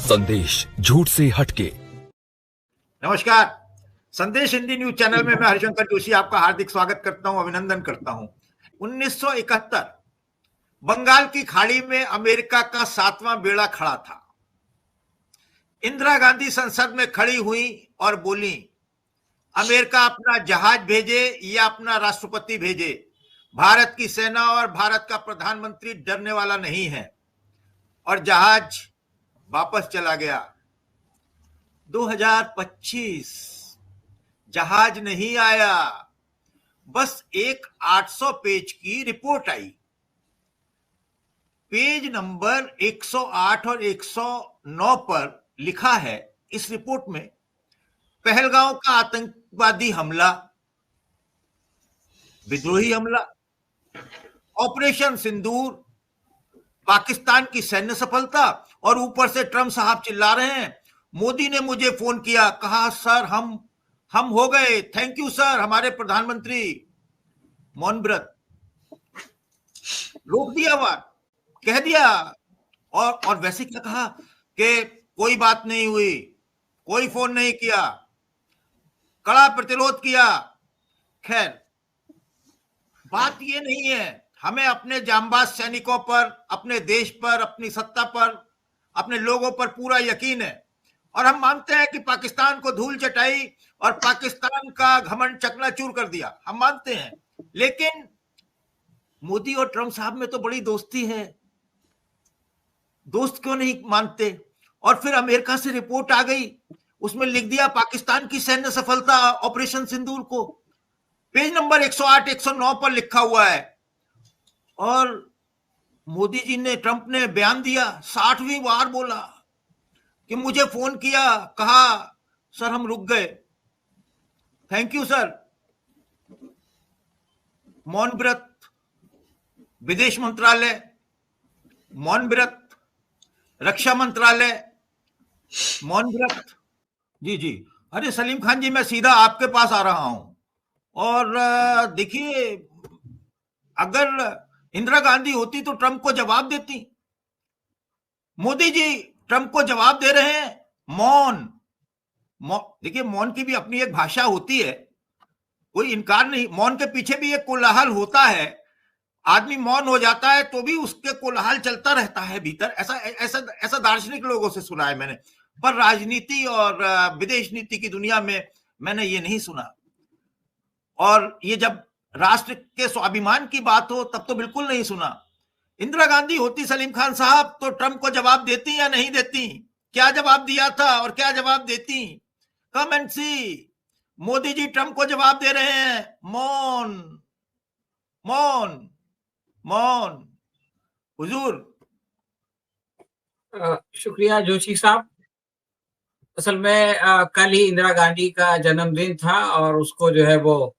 संदेश झूठ से हटके। नमस्कार, संदेश हिंदी न्यूज चैनल में मैं हरिशंकर जोशी आपका हार्दिक स्वागत करता हूं, अभिनंदन करता हूं। 1971 बंगाल की खाड़ी में अमेरिका का 7वां बेड़ा खड़ा था। इंदिरा गांधी संसद में खड़ी हुई और बोली, अमेरिका अपना जहाज भेजे या अपना राष्ट्रपति भेजे, भारत की सेना और भारत का प्रधानमंत्री डरने वाला नहीं है। और जहाज वापस चला गया। 2025 जहाज नहीं आया, बस एक 800 पेज की रिपोर्ट आई। पेज नंबर 108 और 109 पर लिखा है इस रिपोर्ट में, पहलगांव का आतंकवादी हमला, विद्रोही हमला, ऑपरेशन सिंदूर, पाकिस्तान की सैन्य सफलता, और ऊपर से ट्रम्प साहब चिल्ला रहे हैं, मोदी ने मुझे फोन किया, कहा सर हम हो गए, थैंक यू सर, हमारे प्रधानमंत्री। मौन व्रत, रोक दिया वार, कह दिया। और वैसे क्या कहा कि कोई बात नहीं हुई, कोई फोन नहीं किया, कड़ा प्रतिरोध किया। खैर, बात ये नहीं है, हमें अपने जांबाज सैनिकों पर, अपने देश पर, अपनी सत्ता पर, अपने लोगों पर पूरा यकीन है, और हम मानते हैं कि पाकिस्तान को धूल चटाई और पाकिस्तान का घमंड चकनाचूर कर दिया, हम मानते हैं। लेकिन मोदी और ट्रम्प साहब में तो बड़ी दोस्ती है, दोस्त क्यों नहीं मानते? और फिर अमेरिका से रिपोर्ट आ गई, उसमें लिख दिया पाकिस्तान की सैन्य सफलता ऑपरेशन सिंदूर को। पेज नंबर 108 109 पर लिखा हुआ है। और मोदी जी ने, ट्रंप ने बयान दिया, 60वीं बार बोला कि मुझे फोन किया, कहा सर हम रुक गए, थैंक यू सर। मौन व्रत, विदेश मंत्रालय, मौन व्रत, रक्षा मंत्रालय, मौन व्रत। जी, अरे सलीम खान जी, मैं सीधा आपके पास आ रहा हूं। और देखिए, अगर इंदिरा गांधी होती तो ट्रंप को जवाब देती। मोदी जी ट्रंप को जवाब दे रहे हैं, मौन। देखिए, मौन की भी अपनी एक भाषा होती है, कोई इनकार नहीं, मौन के पीछे भी एक कोलाहल होता है। आदमी मौन हो जाता है तो भी उसके कोलाहल चलता रहता है भीतर, ऐसा दार्शनिक लोगों से सुना है मैंने, पर राजनीति और विदेश नीति की दुनिया में मैंने ये नहीं सुना। और ये जब राष्ट्र के स्वाभिमान की बात हो तब तो बिल्कुल नहीं सुना। इंदिरा गांधी होती सलीम खान साहब तो ट्रंप को जवाब देती या नहीं देती? क्या जवाब दिया था और क्या जवाब देती? Come and see. Modi ji Trump को जवाब दे रहे हैं, मौन मौन मौन। हुजूर। शुक्रिया जोशी साहब। असल में कल ही इंदिरा गांधी का जन्मदिन था और उसको जो है वो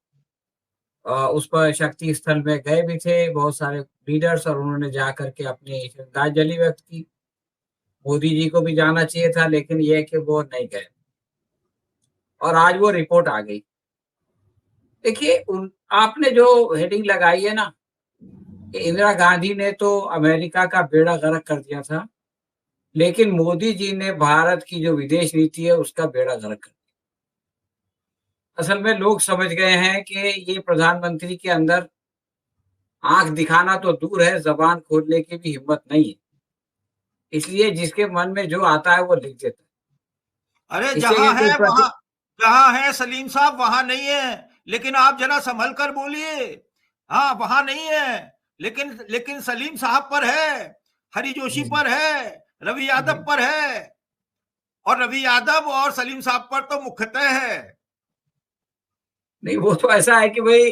उस पर शक्ति स्थल में गए भी थे बहुत सारे लीडर्स, और उन्होंने जा करके अपनी श्रद्धांजलि व्यक्त की। मोदी जी को भी जाना चाहिए था, लेकिन यह कि वो नहीं गए, और आज वो रिपोर्ट आ गई। देखिए, आपने जो हेडिंग लगाई है ना, इंदिरा गांधी ने तो अमेरिका का बेड़ा गर्क कर दिया था, लेकिन मोदी जी ने भारत की जो विदेश नीति है उसका बेड़ा गर्क कर दिया। असल में लोग समझ गए हैं कि ये प्रधानमंत्री के अंदर आंख दिखाना तो दूर है, जबान खोलने की भी हिम्मत नहीं है, इसलिए जिसके मन में जो आता है वो लिख देता है। अरे जहां है सलीम साहब, वहां नहीं है, लेकिन आप जरा संभल कर बोलिए। हाँ, वहां नहीं है, लेकिन सलीम साहब पर है, हरि जोशी पर है, रवि यादव पर है, और रवि यादव और सलीम साहब पर तो मुख्यतः है। नहीं, वो तो ऐसा है कि भाई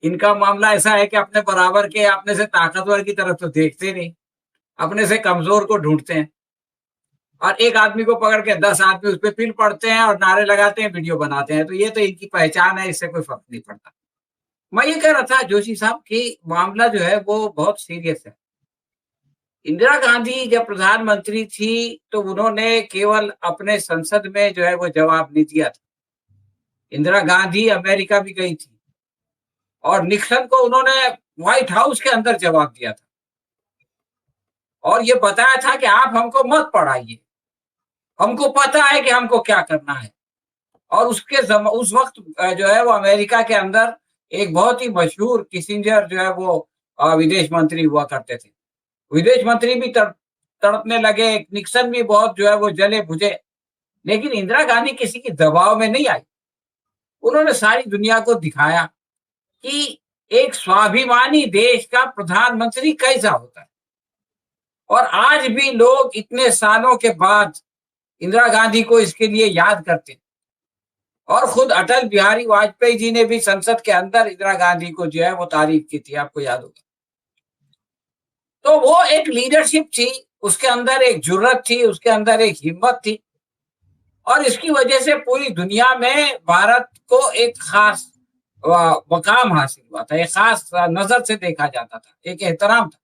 इनका मामला ऐसा है कि अपने बराबर के, अपने से ताकतवर की तरफ तो देखते नहीं, अपने से कमजोर को ढूंढते हैं, और एक आदमी को पकड़ के 10 आदमी उस पर पिल पड़ते हैं और नारे लगाते हैं, वीडियो बनाते हैं। तो ये तो इनकी पहचान है, इससे कोई फर्क नहीं पड़ता। मैं ये कह रहा था जोशी साहब कि मामला जो है वो बहुत सीरियस है। इंदिरा गांधी जब प्रधानमंत्री थी तो उन्होंने केवल अपने संसद में जो है वो जवाब नहीं दिया था। इंदिरा गांधी अमेरिका भी गई थी और निक्सन को उन्होंने व्हाइट हाउस के अंदर जवाब दिया था। और ये बताया था कि आप हमको मत पढ़ाइए, हमको पता है कि हमको क्या करना है। और उस वक्त जो है वो अमेरिका के अंदर एक बहुत ही मशहूर किसिंजर जो है वो विदेश मंत्री हुआ करते थे। विदेश मंत्री भी तड़पने लगे, निक्सन भी बहुत जो है वो जले बुझे, लेकिन इंदिरा गांधी किसी के दबाव में नहीं आई। उन्होंने सारी दुनिया को दिखाया कि एक स्वाभिमानी देश का प्रधानमंत्री कैसा होता है। और आज भी लोग इतने सालों के बाद इंदिरा गांधी को इसके लिए याद करते हैं। और खुद अटल बिहारी वाजपेयी जी ने भी संसद के अंदर इंदिरा गांधी को जो है वो तारीफ की थी, आपको याद होगा। तो वो एक लीडरशिप थी, उसके अंदर एक जुर्रत थी, उसके अंदर एक हिम्मत थी, और इसकी वजह से पूरी दुनिया में भारत को एक खास मकाम हासिल हुआ था, एक खास नजर से देखा जाता था, एक एहतराम था।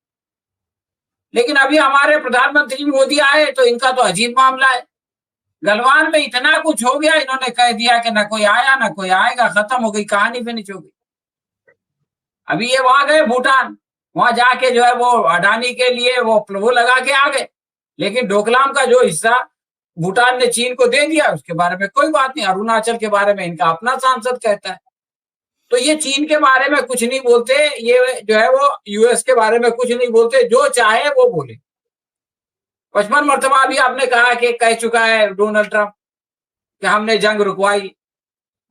लेकिन अभी हमारे प्रधानमंत्री मोदी आए तो इनका तो अजीब मामला है। गलवान में इतना कुछ हो गया, इन्होंने कह दिया कि ना कोई आया ना कोई आएगा, खत्म हो गई कहानी, फिनिश हो गई। अभी ये वहां गए भूटान, वहां जाके जो है वो अडानी के लिए वो लगा के आ गए, लेकिन डोकलाम का जो हिस्सा भूटान ने चीन को दे दिया, उसके बारे में कोई बात नहीं। अरुणाचल के बारे में इनका अपना सांसद कहता है। तो ये चीन के बारे में कुछ नहीं बोलते, ये जो है वो यूएस के बारे में कुछ नहीं बोलते, जो चाहे वो बोले। 55 मरतबा भी आपने कहा कि कह चुका है डोनाल्ड ट्रंप कि हमने जंग रुकवाई।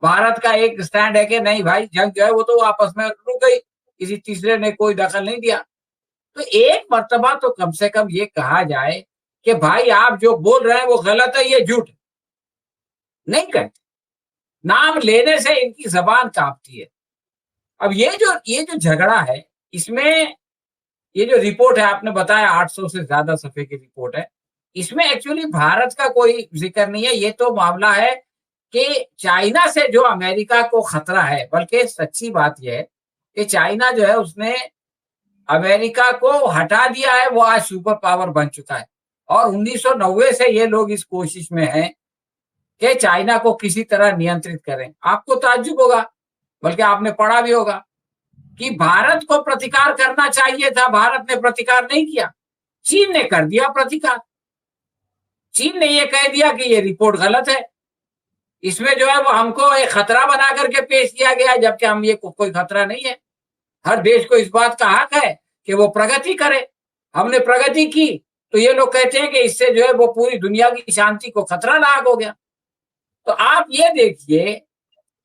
भारत का एक स्टैंड है कि नहीं भाई, जंग जो है वो तो आपस में रुक गई, किसी तीसरे ने कोई दखल नहीं दिया। तो एक मर्तबा तो कम से कम ये कहा जाए कि भाई आप जो बोल रहे हैं वो गलत है, ये झूठ। नहीं कहते, नाम लेने से इनकी जबान कांपती है। अब ये जो झगड़ा है, इसमें ये जो रिपोर्ट है आपने बताया 800 से ज्यादा सफे की रिपोर्ट है, इसमें एक्चुअली भारत का कोई जिक्र नहीं है। ये तो मामला है कि चाइना से जो अमेरिका को खतरा है, बल्कि सच्ची बात यह है कि चाइना जो है उसने अमेरिका को हटा दिया है, वो आज सुपर पावर बन चुका है। और 1990 से ये लोग इस कोशिश में हैं कि चाइना को किसी तरह नियंत्रित करें। आपको ताज्जुब होगा, बल्कि आपने पढ़ा भी होगा कि भारत को प्रतिकार करना चाहिए था, भारत ने प्रतिकार नहीं किया, चीन ने कर दिया प्रतिकार। चीन ने ये कह दिया कि ये रिपोर्ट गलत है, इसमें जो है वो हमको एक खतरा बना करके पेश किया गया, जबकि हम ये कोई खतरा नहीं है। हर देश को इस बात का हक है कि वो प्रगति करे। हमने प्रगति की तो ये लोग कहते हैं कि इससे जो है वो पूरी दुनिया की शांति को खतरा लायक हो गया। तो आप ये देखिए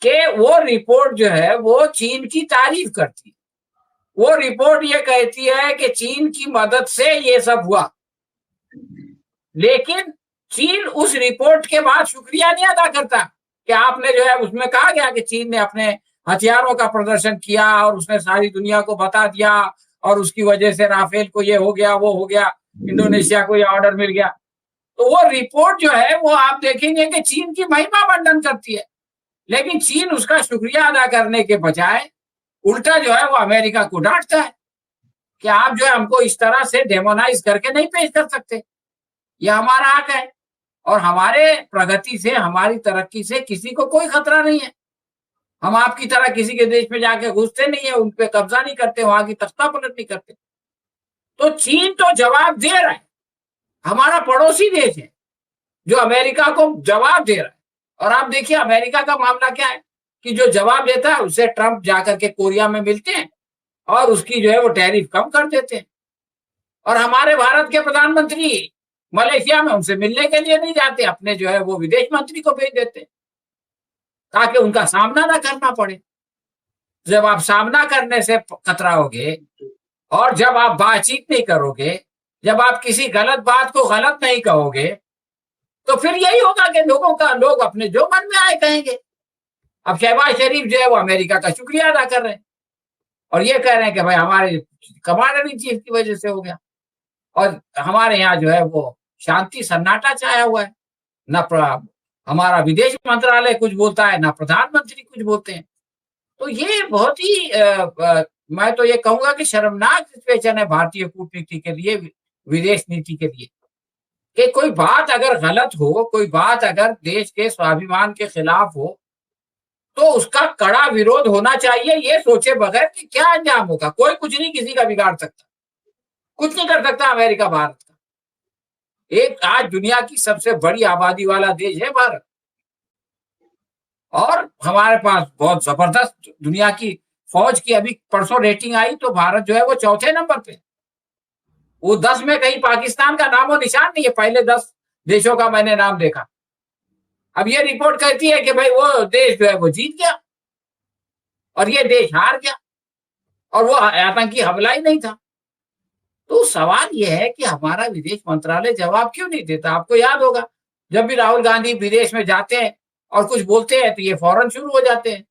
कि वो रिपोर्ट जो है वो चीन की तारीफ करती है। वो रिपोर्ट ये कहती है कि चीन की मदद से ये सब हुआ, लेकिन चीन उस रिपोर्ट के बाद शुक्रिया नहीं अदा करता कि आपने जो है उसमें कहा गया कि चीन ने अपने हथियारों का प्रदर्शन किया और उसने सारी दुनिया को बता दिया और उसकी वजह से राफेल को ये हो गया, वो हो गया, इंडोनेशिया को ये ऑर्डर मिल गया। तो वो रिपोर्ट जो है वो आप देखेंगे कि चीन की महिमा मंडन करती है, लेकिन चीन उसका शुक्रिया अदा करने के बजाय उल्टा जो है वो अमेरिका को डांटता है कि आप जो है हमको इस तरह से डेमोनाइज करके नहीं पेश कर सकते, ये हमारा हक है और हमारे प्रगति से, हमारी तरक्की से किसी को कोई खतरा नहीं है। हम आपकी तरह किसी के देश में जाके घुसते नहीं है, उन पे कब्जा नहीं करते, वहां की तख्ता पलट नहीं करते। तो चीन तो जवाब दे रहा है, हमारा पड़ोसी देश है जो अमेरिका को जवाब दे रहा है। और आप देखिए अमेरिका का मामला क्या है कि जो जवाब देता है उससे ट्रंप जाकर के कोरिया में मिलते हैं और उसकी जो है वो टैरिफ कम कर देते हैं। और हमारे भारत के प्रधानमंत्री मलेशिया में उनसे मिलने के लिए नहीं जाते, अपने जो है वो विदेश मंत्री को भेज देते हैं ताकि उनका सामना ना करना पड़े। जब आप सामना करने से कतराओगे और जब आप बातचीत नहीं करोगे, जब आप किसी गलत बात को गलत नहीं कहोगे, तो फिर यही होगा कि लोग अपने जो मन में आए कहेंगे। अब शहबाज शरीफ जो है वो अमेरिका का शुक्रिया अदा कर रहे हैं और ये कह रहे हैं कि भाई हमारे कमांडर इन चीफ की वजह से हो गया और हमारे यहाँ जो है वो शांति सन्नाटा छाया हुआ है, ना हमारा विदेश मंत्रालय कुछ बोलता है, ना प्रधानमंत्री कुछ बोलते हैं। तो ये बहुत ही मैं तो ये कहूंगा कि शर्मनाक सिचुएशन है भारतीय कूटनीति के लिए, विदेश नीति के लिए, कि कोई बात अगर गलत हो, कोई बात अगर देश के स्वाभिमान के खिलाफ हो, तो उसका कड़ा विरोध होना चाहिए, ये सोचे बगैर कि क्या अंजाम होगा। कोई कुछ नहीं किसी का बिगाड़ सकता, कुछ नहीं कर सकता अमेरिका भारत का। एक आज दुनिया की सबसे बड़ी आबादी वाला देश है भारत, और हमारे पास बहुत जबरदस्त दुनिया की फौज की अभी परसों रेटिंग आई तो भारत जो है वो चौथे नंबर पे। वो 10 में कहीं पाकिस्तान का नामो निशान नहीं है। पहले 10 देशों का मैंने नाम देखा। अब ये रिपोर्ट कहती है कि भाई वो देश जो है वो जीत गया और ये देश हार गया, और वो आतंकी हमला ही नहीं था। तो सवाल ये है कि हमारा विदेश मंत्रालय जवाब क्यों नहीं देता? आपको याद होगा जब भी राहुल गांधी विदेश में जाते हैं और कुछ बोलते हैं तो ये फौरन शुरू हो जाते हैं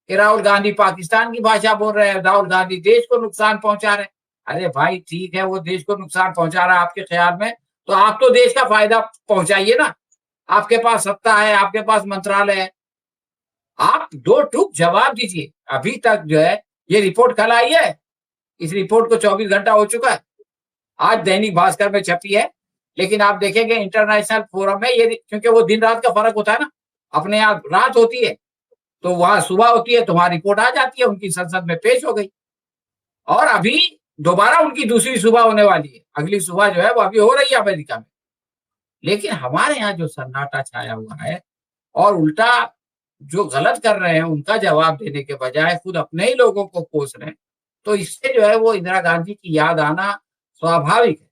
कि राहुल गांधी पाकिस्तान की भाषा बोल रहे हैं, राहुल गांधी देश को नुकसान पहुंचा रहे हैं। अरे भाई ठीक है, वो देश को नुकसान पहुंचा रहा है आपके ख्याल में, तो आप तो देश का फायदा पहुंचाइए ना। आपके पास सत्ता है, आपके पास मंत्रालय है, आप दो टूक जवाब दीजिए। अभी तक जो है ये रिपोर्ट कल आई है, इस रिपोर्ट को 24 घंटा हो चुका है, आज दैनिक भास्कर में छपी है, लेकिन आप देखेंगे इंटरनेशनल फोरम में ये, क्योंकि वो दिन रात का फर्क होता है ना, अपने यहाँ रात होती है तो वहां सुबह होती है, तो वहां रिपोर्ट आ जाती है, उनकी संसद में पेश हो गई, और अभी दोबारा उनकी दूसरी सुबह होने वाली है। अगली सुबह जो है वो अभी हो रही है अमेरिका में। लेकिन हमारे यहाँ जो सन्नाटा छाया हुआ है और उल्टा जो गलत कर रहे हैं उनका जवाब देने के बजाय खुद अपने ही लोगों को कोस रहे हैं, तो इससे जो है वो इंदिरा गांधी की याद आना स्वाभाविक है।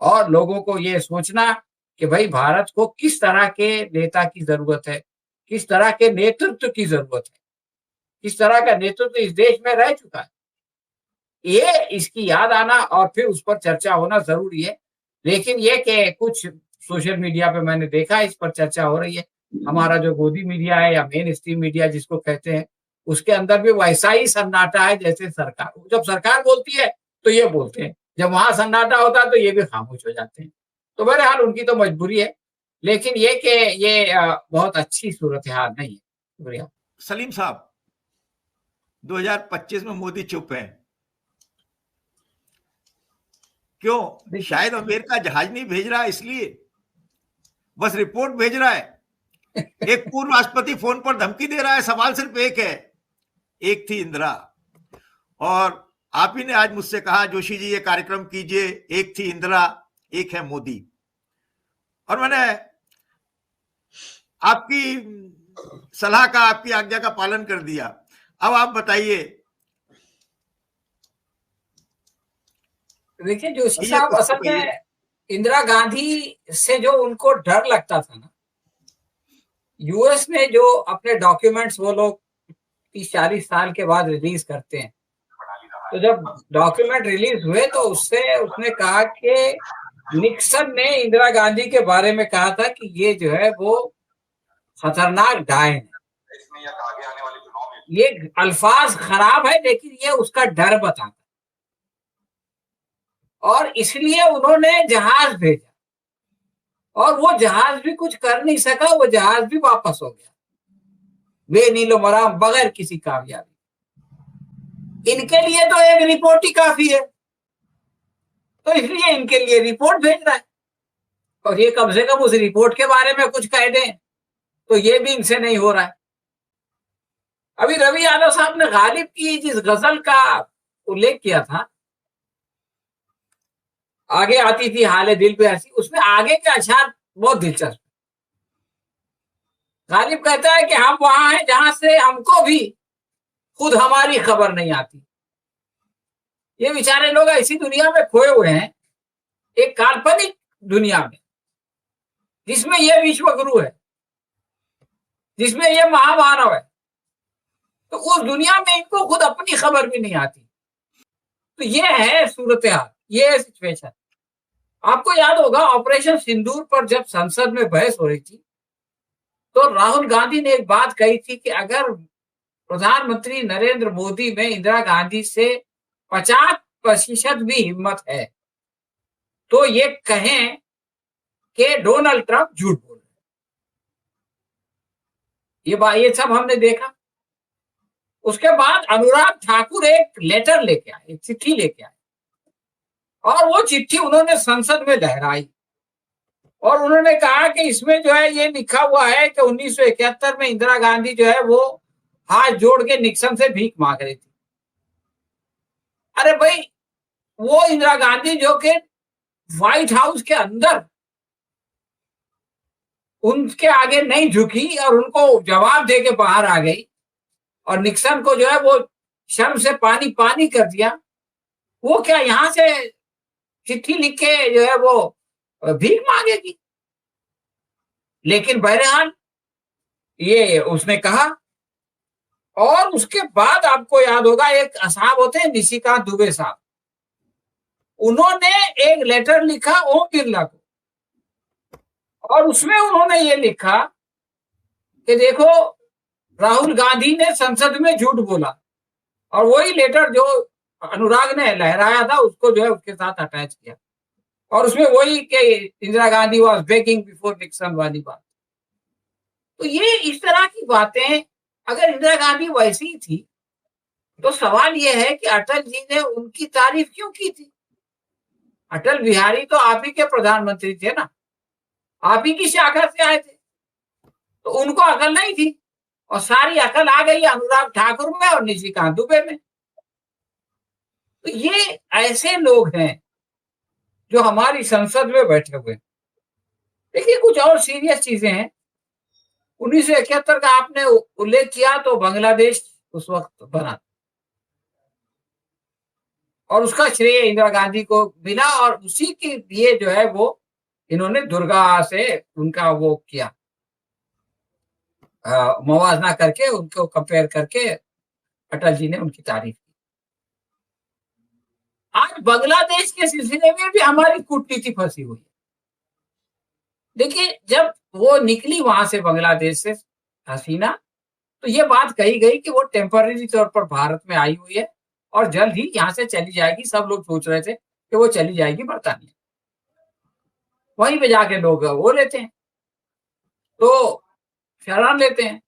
और लोगों को ये सोचना कि भाई भारत को किस तरह के नेता की जरूरत है, किस तरह के नेतृत्व की जरूरत है, किस तरह का नेतृत्व इस देश में रह चुका है, ये इसकी याद आना और फिर उस पर चर्चा होना जरूरी है। लेकिन ये कि कुछ सोशल मीडिया पे मैंने देखा इस पर चर्चा हो रही है, हमारा जो गोदी मीडिया है या मेन स्ट्रीम मीडिया जिसको कहते हैं, उसके अंदर भी वैसा ही सन्नाटा है जैसे सरकार, जब सरकार बोलती है तो ये बोलते हैं, जब वहां सन्नाटा होता है तो ये भी खामोश हो जाते हैं। तो बहरहाल उनकी तो मजबूरी है, लेकिन ये कि ये बहुत अच्छी सूरत हाल नहीं है। शुक्रिया। सलीम साहब, 2025 में मोदी चुप है, क्यों? शायद अमेरिका जहाज नहीं भेज रहा इसलिए, बस रिपोर्ट भेज रहा है। एक पूर्व राष्ट्रपति फोन पर धमकी दे रहा है, सवाल सिर्फ एक है, एक थी इंदिरा, और आप ही ने आज मुझसे कहा जोशी जी ये कार्यक्रम कीजिए, एक थी इंदिरा एक है मोदी, और मैंने आपकी सलाह का, आपकी आज्ञा का पालन कर दिया। अब आप बताइए। देखिए जोशी साहब, असल में इंदिरा गांधी से जो उनको डर लगता था ना, यूएस में जो अपने डॉक्यूमेंट्स वो लोग 30-40 साल के बाद रिलीज करते हैं, तो जब डॉक्यूमेंट रिलीज हुए तो उससे उसने कहा कि निक्सन ने इंदिरा गांधी के बारे में कहा था कि ये जो है वो खतरनाक डायन है। ये अल्फाज खराब है लेकिन ये उसका डर बताता, और इसलिए उन्होंने जहाज भेजा, और वो जहाज भी कुछ कर नहीं सका, वो जहाज भी वापस हो गया बेनीलो मराम, बगैर किसी कामयाबी। इनके लिए तो एक रिपोर्ट ही काफी है, तो इसलिए इनके लिए रिपोर्ट भेज रहा है, और ये कम से कम उस रिपोर्ट के बारे में कुछ कह दें, तो ये भी इनसे नहीं हो रहा है। अभी रवि यादव साहब ने गालिब की जिस गजल का उल्लेख किया था, आगे आती थी हाले दिल पे हंसी, उसमें आगे के अशआर बहुत दिलचस्प। गालिब कहता है कि हम वहां हैं जहां से हमको भी खुद हमारी खबर नहीं आती। ये बेचारे लोग ऐसी दुनिया में खोए हुए हैं, एक काल्पनिक दुनिया में, जिसमें ये विश्व गुरु है, जिसमें ये महामानव है, तो उस दुनिया में इनको खुद अपनी खबर भी नहीं आती। तो ये है सूरत हाल, ये है सिचुएशन। आपको याद होगा ऑपरेशन सिंदूर पर जब संसद में बहस हो रही थी, तो राहुल गांधी ने एक बात कही थी कि अगर प्रधानमंत्री नरेंद्र मोदी में इंदिरा गांधी से 50% भी हिम्मत है तो ये कहें कि डोनाल्ड ट्रंप झूठ बोल रहे। ये सब हमने देखा। उसके बाद अनुराग ठाकुर एक लेटर लेके आए, एक चिट्ठी लेके आए, और वो चिट्ठी उन्होंने संसद में लहराई, और उन्होंने कहा कि इसमें जो है ये लिखा हुआ है कि 1971 में इंदिरा गांधी जो है वो हाथ जोड़ के निक्सन से भीख मांग रही थी। अरे भाई, वो इंदिरा गांधी जो कि व्हाइट हाउस के अंदर उनके आगे नहीं झुकी और उनको जवाब दे के बाहर आ गई, और निक्सन को जो है वो शर्म से पानी पानी कर दिया, वो क्या यहां से चिट्ठी लिख के जो है वो भीख मांगेगी? लेकिन बहरहाल ये उसने कहा। और उसके बाद आपको याद होगा एक साहब होते हैं निशिकांत दुबे साहब, उन्होंने एक लेटर लिखा ओम बिरला को, और उसमें उन्होंने ये लिखा कि देखो राहुल गांधी ने संसद में झूठ बोला, और वही लेटर जो अनुराग ने लहराया था उसको जो है उसके साथ अटैच किया, और उसमें वही कि Indira Gandhi was begging before Nixon वाली बात। तो ये इस तरह की बातें, अगर इंदिरा गांधी वैसी थी तो सवाल ये है कि अटल जी ने उनकी तारीफ क्यों की थी? अटल बिहारी तो आप ही के प्रधानमंत्री थे ना, आप ही की शाखा से आए थे, तो उनको अकल नहीं थी, और सारी अकल आ गई अनुराग ठाकुर में और निशिकांत दुबे में। तो ये ऐसे लोग हैं जो हमारी संसद में बैठे हुए। देखिए कुछ और सीरियस चीजें हैं। 1971 का आपने उल्लेख किया, तो बांग्लादेश उस वक्त बना और उसका श्रेय इंदिरा गांधी को मिला, और उसी के लिए जो है वो इन्होंने दुर्गा से उनका वो किया, मवाजना करके उनको कंपेयर करके अटल जी ने उनकी तारीफ की। आज बांग्लादेश के सिलसिले में भी हमारी कूटनीति फंसी हुई है। देखिए जब वो निकली वहां से बांग्लादेश से हसीना, तो ये बात कही गई कि वो टेम्पररी तौर पर भारत में आई हुई है और जल्द ही यहाँ से चली जाएगी। सब लोग सोच रहे थे कि वो चली जाएगी बरतानिया, वहीं पे जाके लोग वो लेते हैं, तो शरण लेते हैं।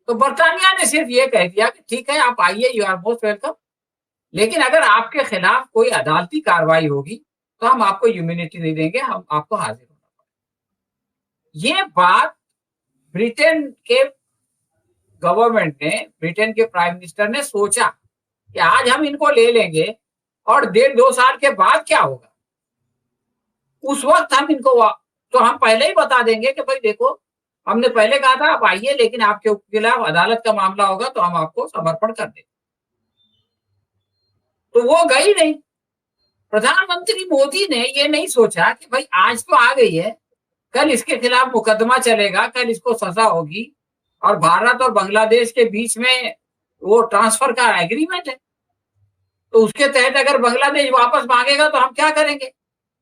तो बरतानिया ने सिर्फ ये कह दिया कि ठीक है आप आइए, यू आर मोस्ट वेलकम, लेकिन अगर आपके खिलाफ कोई अदालती कार्रवाई होगी तो हम आपको इम्यूनिटी नहीं देंगे, हम आपको हाजिर होना पड़ेगा। ये बात ब्रिटेन के गवर्नमेंट ने, ब्रिटेन के प्राइम मिनिस्टर ने सोचा कि आज हम इनको ले लेंगे और 1.5-2 साल के बाद क्या होगा, उस वक्त हम इनको तो हम पहले ही बता देंगे कि भाई देखो हमने पहले कहा था आप आइए, लेकिन आपके खिलाफ अदालत का मामला होगा तो हम आपको समर्पण कर देंगे। तो वो गई नहीं। प्रधानमंत्री मोदी ने ये नहीं सोचा कि भाई आज तो आ गई है, कल इसके खिलाफ मुकदमा चलेगा, कल इसको सजा होगी, और भारत और बांग्लादेश के बीच में वो ट्रांसफर का एग्रीमेंट है, तो उसके तहत अगर बांग्लादेश वापस मांगेगा तो हम क्या करेंगे।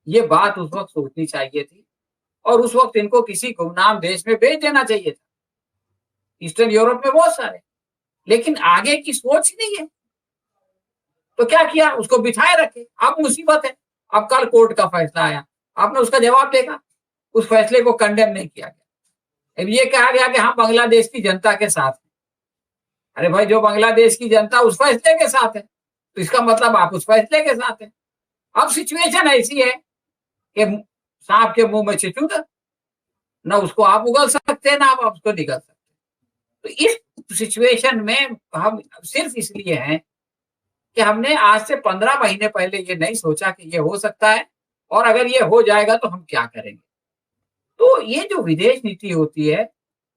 ये बात उस वक्त सोचनी चाहिए थी, और उस वक्त इनको किसी गुमनाम देश में भेज देना चाहिए था। ईस्टर्न यूरोप में बहुत सारे, लेकिन आगे की सोच नहीं है। तो क्या किया, उसको बिठाए रखे। अब मुसीबत है, अब कल कोर्ट का फैसला आया, आपने उसका जवाब देगा, उस फैसले को कंडेम नहीं किया गया। अब ये कहा गया कि हम बांग्लादेश की जनता के साथ हैं। अरे भाई जो बांग्लादेश की जनता उस फैसले के साथ है, तो इसका मतलब आप उस फैसले के साथ हैं। अब सिचुएशन ऐसी है कि सांप के मुंह में चिचुंदा, ना उसको आप उगल सकते हैं ना आप उसको निगल सकते। तो इस सिचुएशन में हम सिर्फ इसलिए हैं कि हमने आज से 15 महीने पहले ये नहीं सोचा कि ये हो सकता है, और अगर ये हो जाएगा तो हम क्या करेंगे। तो ये जो विदेश नीति होती है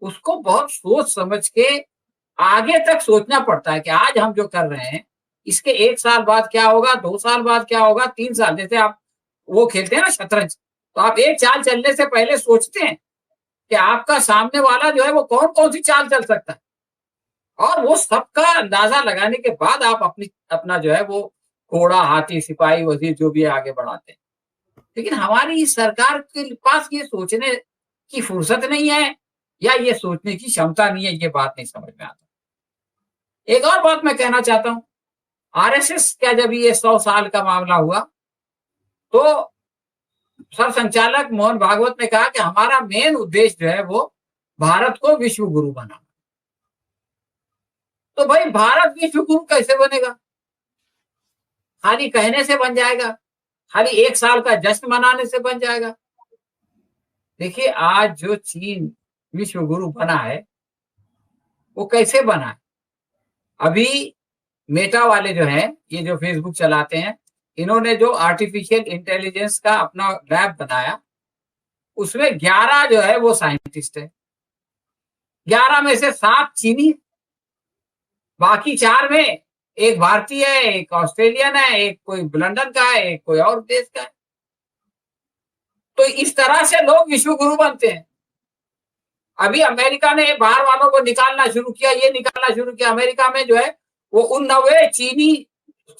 उसको बहुत सोच समझ के आगे तक सोचना पड़ता है कि आज हम जो कर रहे हैं इसके 1 साल बाद क्या होगा, 2 साल बाद क्या होगा, 3 साल। जैसे आप वो खेलते हैं ना शतरंज, तो आप एक चाल चलने से पहले सोचते हैं कि आपका सामने वाला जो है वो कौन कौन सी चाल चल सकता है, और वो सबका अंदाजा लगाने के बाद आप अपना जो है वो घोड़ा, हाथी, सिपाही, वजीर जो भी है आगे बढ़ाते हैं। लेकिन हमारी सरकार के पास ये सोचने की फुर्सत नहीं है, या ये सोचने की क्षमता नहीं है, ये बात नहीं समझ में आता। एक और बात मैं कहना चाहता हूं, आरएसएस का जब ये 100 साल का मामला हुआ तो सर संचालक मोहन भागवत ने कहा कि हमारा मेन उद्देश्य जो है वो भारत को विश्व गुरु बनाना। तो भाई भारत विश्व गुरु कैसे बनेगा? खाली कहने से बन जाएगा? खाली 1 साल का जश्न मनाने से बन जाएगा? देखिए आज जो चीन विश्व गुरु बना है वो कैसे बना है। अभी मेटा वाले जो हैं, ये जो फेसबुक चलाते हैं, इन्होंने जो आर्टिफिशियल इंटेलिजेंस का अपना लैब बनाया, उसमें 11 जो है वो साइंटिस्ट है। 11 में से 7 चीनी, बाकी 4 में एक भारतीय है, एक ऑस्ट्रेलियन है, एक कोई लंदन का है, एक कोई और देश का है। तो इस तरह से लोग विश्व गुरु बनते हैं। अभी अमेरिका ने बाहर वालों को निकालना शुरू किया, ये निकालना शुरू किया। अमेरिका में जो है वो 99 चीनी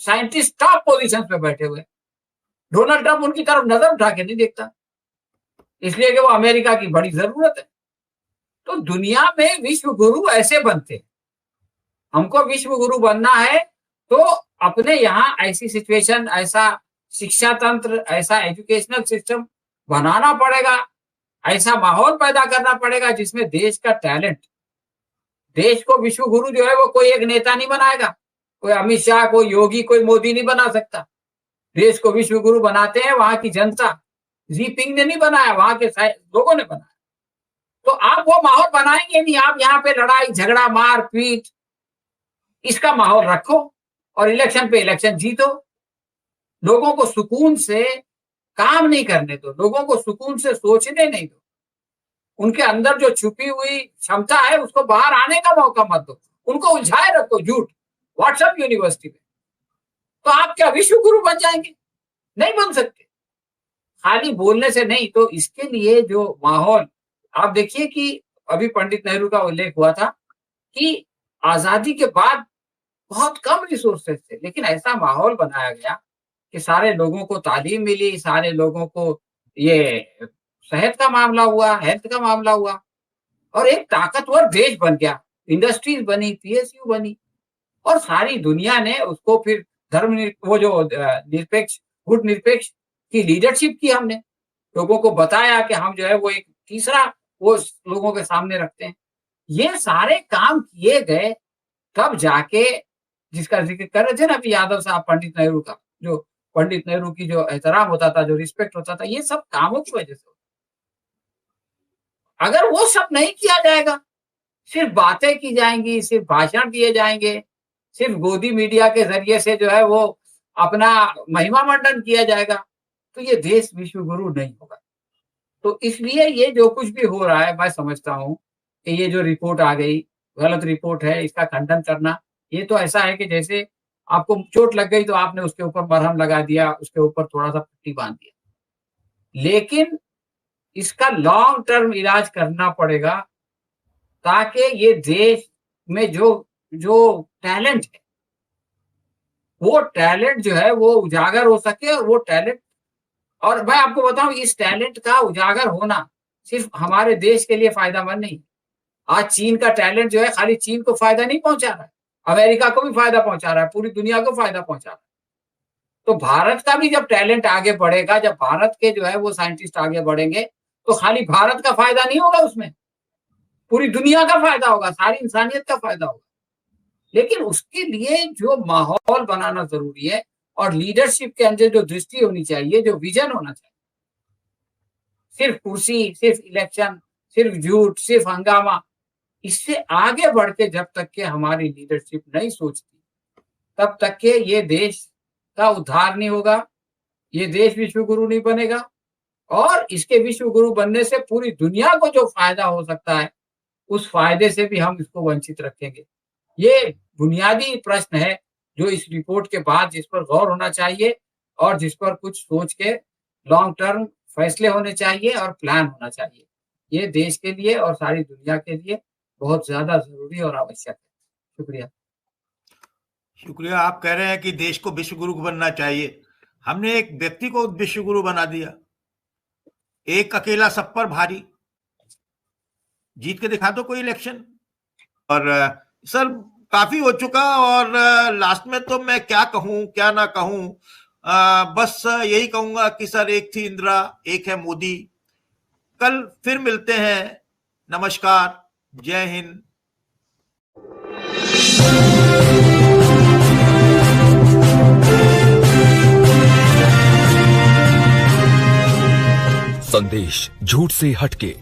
साइंटिस्ट टॉप पोजीशन पे बैठे हुए। डोनाल्ड ट्रंप उनकी तरफ नजर उठा के नहीं देखता, इसलिए कि वो अमेरिका की बड़ी जरूरत है। तो दुनिया में विश्व गुरु ऐसे बनते हैं। हमको विश्व गुरु बनना है तो अपने यहाँ ऐसी सिचुएशन, ऐसा शिक्षा तंत्र, ऐसा एजुकेशनल सिस्टम बनाना पड़ेगा, ऐसा माहौल पैदा करना पड़ेगा जिसमें देश का टैलेंट, देश को विश्व गुरु जो है वो कोई एक नेता नहीं बनाएगा, कोई अमित शाह, कोई योगी, कोई मोदी नहीं बना सकता। देश को विश्व गुरु बनाते हैं वहां की जनता। जीपिंग ने नहीं बनाया, वहां के लोगों ने बनाया। तो आप वो माहौल बनाएंगे नहीं, आप यहाँ पे लड़ाई झगड़ा मार पीट इसका माहौल रखो और इलेक्शन पे इलेक्शन जीतो। लोगों को सुकून से काम नहीं करने दो, लोगों को सुकून से सोचने नहीं दो। उनके अंदर जो छुपी हुई क्षमता है उसको बाहर आने का मौका मत दो, उनको उलझाए रखो झूठ व्हाट्सएप यूनिवर्सिटी में। तो आप क्या विश्व गुरु बन जाएंगे? नहीं बन सकते, खाली बोलने से नहीं। तो इसके लिए जो माहौल, आप देखिए कि अभी पंडित नेहरू का उल्लेख हुआ था कि आजादी के बाद बहुत कम रिसोर्सेज थे, लेकिन ऐसा माहौल बनाया गया कि सारे लोगों को तालीम मिली, सारे लोगों को ये सेहत का मामला हुआ, हेल्थ का मामला हुआ और एक ताकतवर देश बन गया। इंडस्ट्रीज बनी, पीएसयू बनी और सारी दुनिया ने उसको फिर धर्म वो जो निरपेक्ष, गुट निरपेक्ष की लीडरशिप की हमने, लोगों को बताया कि हम जो है वो एक तीसरा वो लोगों के सामने रखते हैं। ये सारे काम किए गए तब जाके, जिसका जिक्र कर रहे थे ना अभी यादव साहब, पंडित नेहरू का, जो पंडित नेहरू की जो एहतराम होता था, जो रिस्पेक्ट होता था, ये सब कामों की वजह से। अगर वो सब नहीं किया जाएगा, सिर्फ बातें की जाएंगी, सिर्फ भाषण दिए जाएंगे, सिर्फ गोदी मीडिया के जरिए से जो है वो अपना महिमा मंडन किया जाएगा, तो ये देश विश्व गुरु नहीं होगा। तो इसलिए ये जो कुछ भी हो रहा है, मैं समझता हूँ कि ये जो रिपोर्ट आ गई, गलत रिपोर्ट है, इसका खंडन करना, ये तो ऐसा है कि जैसे आपको चोट लग गई तो आपने उसके ऊपर मरहम लगा दिया, उसके ऊपर थोड़ा सा पट्टी बांध दिया। लेकिन इसका लॉन्ग टर्म इलाज करना पड़ेगा ताकि ये देश में जो टैलेंट है, वो टैलेंट जो है वो उजागर हो सके। और वो टैलेंट, और मैं आपको बताऊं, इस टैलेंट का उजागर होना सिर्फ हमारे देश के लिए फायदामंद नहीं। आज चीन का टैलेंट जो है खाली चीन को फायदा नहीं पहुंचा रहा है, अमेरिका को भी फायदा पहुंचा रहा है, पूरी दुनिया को फायदा पहुंचा रहा है। तो भारत का भी जब टैलेंट आगे बढ़ेगा, जब भारत के जो है वो साइंटिस्ट आगे बढ़ेंगे, तो खाली भारत का फायदा नहीं होगा, उसमें पूरी दुनिया का फायदा होगा, सारी इंसानियत का फायदा होगा। लेकिन उसके लिए जो माहौल बनाना जरूरी है और लीडरशिप के अंदर जो दृष्टि होनी चाहिए, जो विजन होना चाहिए। सिर्फ कुर्सी, सिर्फ इलेक्शन, सिर्फ झूठ, सिर्फ हंगामा, इससे आगे बढ़ के जब तक के हमारी लीडरशिप नहीं सोचती, तब तक के ये देश का उद्धार नहीं होगा, ये देश विश्व गुरु नहीं बनेगा। और इसके विश्व गुरु बनने से पूरी दुनिया को जो फायदा हो सकता है, उस फायदे से भी हम इसको वंचित रखेंगे। ये बुनियादी प्रश्न है जो इस रिपोर्ट के बाद जिस पर गौर होना चाहिए और जिस पर कुछ सोच के लॉन्ग टर्म फैसले होने चाहिए और प्लान होना चाहिए। ये देश के लिए और सारी दुनिया के लिए बहुत ज्यादा जरूरी और आवश्यक है। शुक्रिया। शुक्रिया। आप कह रहे हैं कि देश को विश्व गुरु बनना चाहिए, हमने एक व्यक्ति को विश्व गुरु बना दिया। एक अकेला सब पर भारी, जीत के दिखा दो कोई इलेक्शन। और सर काफी हो चुका, और लास्ट में तो मैं क्या कहूं क्या ना कहूं, बस यही कहूंगा कि सर एक थी इंदिरा, एक है मोदी। कल फिर मिलते हैं। नमस्कार, जय हिंद। संदेश झूठ से हटके।